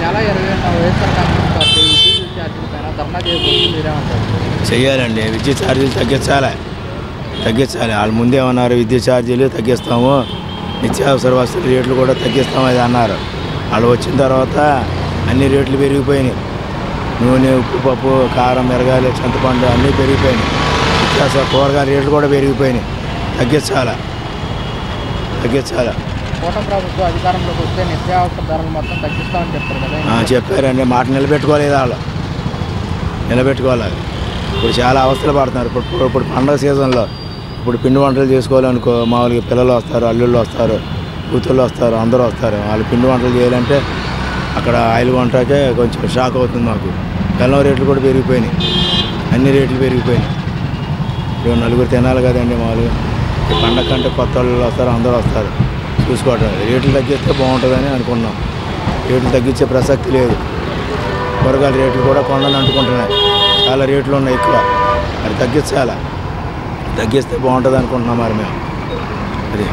నెల 20 వైఎస్ఆర్ కాంగ్రెస్ పార్టీ విద్యుత్ ఛార్జీల పైన ధర్నా చేయబోతుంది, మీరేమంటారు? చేయాలండి. విద్యుత్ ఛార్జీలు తగ్గించాలి. వాళ్ళు ముందేమన్నారు విద్యుత్ ఛార్జీలు తగ్గిస్తాము, నిత్యావసర వస్తువుల రేట్లు కూడా తగ్గిస్తాము అది అన్నారు. వాళ్ళు వచ్చిన తర్వాత అన్ని రేట్లు పెరిగిపోయినాయి. నూనె, ఉప్పు, పప్పు, కారం, మిరగాయలు, చింతపండు అన్నీ పెరిగిపోయినాయి. నిత్యావసర కూరగాయల రేట్లు కూడా పెరిగిపోయినాయి. తగ్గించాలి. కూటమి ప్రభుత్వం అధికారంలోకి వస్తే నిత్యావసర ధరలు మొత్తం తగ్గిస్తామని చెప్పారు కదా. చెప్పారండి. మాట నిలబెట్టుకోలేదు వాళ్ళు. నిలబెట్టుకోవాలి. ఇప్పుడు చాలా అవస్థలు పడుతున్నారు. ఇప్పుడు పండుగ సీజన్లో ఇప్పుడు పిండి వంటలు చేసుకోవాలనుకో, మామూలుగా పిల్లలు వస్తారు, అల్లుళ్ళు వస్తారు, కూతుళ్ళు వస్తారు, అందరూ వస్తారు. వాళ్ళు పిండి వంటలు చేయాలంటే అక్కడ ఆయిల్ వంటకే కొంచెం షాక్ అవుతుంది మాకు. బెల్లం రేట్లు కూడా పెరిగిపోయినాయి. అన్ని రేట్లు పెరిగిపోయినాయి. ఇప్పుడు నలుగురు తినాలి కదండి. మామూలుగా ఈ పండగ కంటే కొత్త వాళ్ళు వస్తారు, అందరూ వస్తారు చూసుకోవటం. రేట్లు తగ్గిస్తే బాగుంటుందని అనుకున్నాం. రేట్లు తగ్గించే ప్రసక్తి లేదు. కూరగాయల రేట్లు కూడా కొండలు అంటుకుంటున్నాయి. చాలా రేట్లు ఉన్నాయి ఎక్కువ. అది తగ్గిస్తే బాగుంటుంది అనుకుంటున్నాం మరి మేము. అది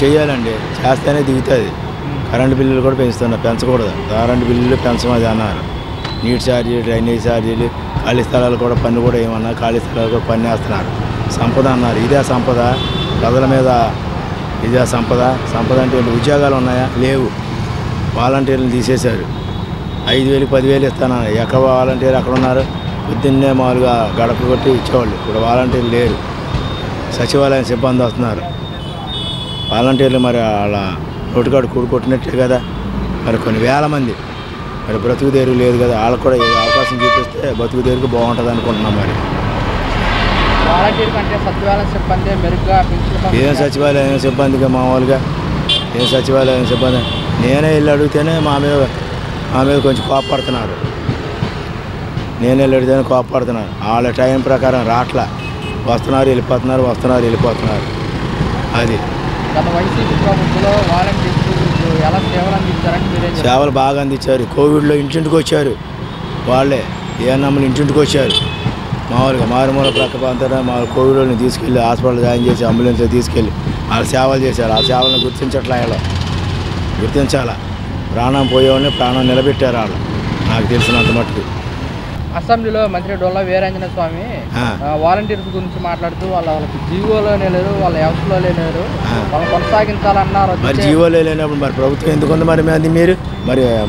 చెయ్యాలండి. చేస్తేనే దిగుతుంది. కరెంటు బిల్లులు కూడా పెంచకూడదు. కరెంటు బిల్లులు పెంచమది అన్నారు. నీటి ఛార్జీలు, డ్రైనేజ్ ఛార్జీలు, ఖాళీ స్థలాలు కూడా పన్ను కూడా ఏమన్నా ఖాళీ స్థలాలు కూడా పన్ను వేస్తున్నారు. సంపద అన్నారు. ఇదే సంపద ప్రజల మీద. ఇదే సంపద అంటే ఉద్యోగాలు ఉన్నాయా? లేవు. వాలంటీర్లు తీసేశారు. 5,000 10,000 ఇస్తానన్నారు. ఎక్కడ వాలంటీర్ అక్కడ ఉన్నారు? పొద్దున్నే మామూలుగా గడప కొట్టి ఇచ్చేవాళ్ళు. ఇప్పుడు వాలంటీర్లు లేరు. సచివాలయం సిబ్బంది వస్తున్నారు. వాలంటీర్లు మరి వాళ్ళ నోటికాడు కొట్టినట్టే కదా. మరి కొన్ని వేల మంది మరి బ్రతుకుదేరు లేదు కదా. వాళ్ళకు కూడా అవకాశం చూపిస్తే బ్రతుకుదేరుకు బాగుంటుంది అనుకుంటున్నాం. మరి ఏం సచివాలయం సిబ్బందిగా మామూలుగా ఏం సచివాలయం సిబ్బంది నేనే వెళ్ళి అడిగితేనే మా మీద కొంచెం కోపడుతున్నారు. వాళ్ళ టైం ప్రకారం రాట్లా. వస్తున్నారు వెళ్ళిపోతున్నారు. అది సేవలు బాగా అందించారు. కోవిడ్లో ఇంటింటికి వచ్చారు. వాళ్ళే ఏఎన్ఎంలు ఇంటింటికి వచ్చారు. మామూలుగా మారుమూల ప్రక్క ప్రాంతాన్ని మా కోవిడ్ని తీసుకెళ్ళి హాస్పిటల్ జాయిన్ చేసి అంబులెన్స్లో తీసుకెళ్ళి వాళ్ళు సేవలు చేశారు. ఆ సేవలను గుర్తించాలా. ప్రాణం పోయేవాళ్ళని ప్రాణం నిలబెట్టారు వాళ్ళు, నాకు తెలిసినంత మట్టుకు. అసెంబ్లీలో మంత్రి డొల్ల వీరాంజనేయ స్వామి వాలంటీర్స్ గురించి మాట్లాడుతూ వాళ్ళకి జీవోలోనే లేరు, వాళ్ళ వ్యవస్థలో లేరు, వాళ్ళు కొనసాగించాలన్నారు. మరి జీవోలో లేనప్పుడు మరి ప్రభుత్వం ఎందుకుంది? మరి మీరు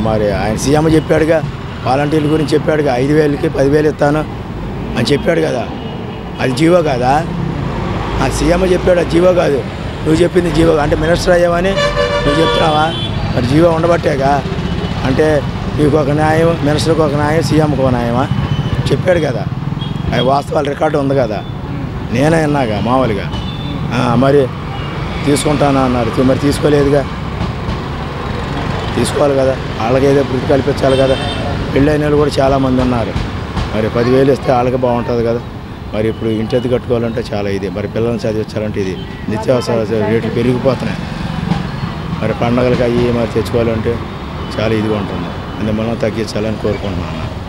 మరి ఆయన సీఎం చెప్పాడుగా, వాలంటీర్ల గురించి చెప్పాడుగా. 5,000కి 10,000 ఇస్తాను అని చెప్పాడు కదా. అది జీవో కాదా? ఆ సీఎం చెప్పాడు. అది జీవో కాదు. నువ్వు చెప్పింది జీవో. అంటే మినిస్టర్ అయ్యావని నువ్వు చెప్తున్నావా? మరి జీవో ఉండబట్టేగా. అంటే నీకు ఒక న్యాయం, మినిస్టర్కి ఒక న్యాయం, సీఎంకి ఒక న్యాయమా? చెప్పాడు కదా. అవి వాస్తవాల రికార్డు ఉంది కదా. నేనే విన్నాగా మామూలుగా. మరి తీసుకుంటాను అన్నారు. మరి తీసుకోలేదుగా. తీసుకోవాలి కదా. వాళ్ళకి ఏదో వృత్తి కల్పించాలి కదా. పెళ్ళైన వాళ్ళు కూడా చాలామంది ఉన్నారు. మరి 10,000 ఇస్తే వాళ్ళకి బాగుంటుంది కదా. మరి ఇప్పుడు ఇంటి కట్టుకోవాలంటే చాలా ఇది. మరి పిల్లల్ని చదివించాలంటే ఇది. నిత్యావసర రేట్లు పెరిగిపోతున్నాయి. మరి పండగలకి అయ్యి మరి తెచ్చుకోవాలంటే చాలా ఇదిగా ఉంటుంది. అందువల్ల మనం తగ్గించాలని కోరుకుంటున్నాను.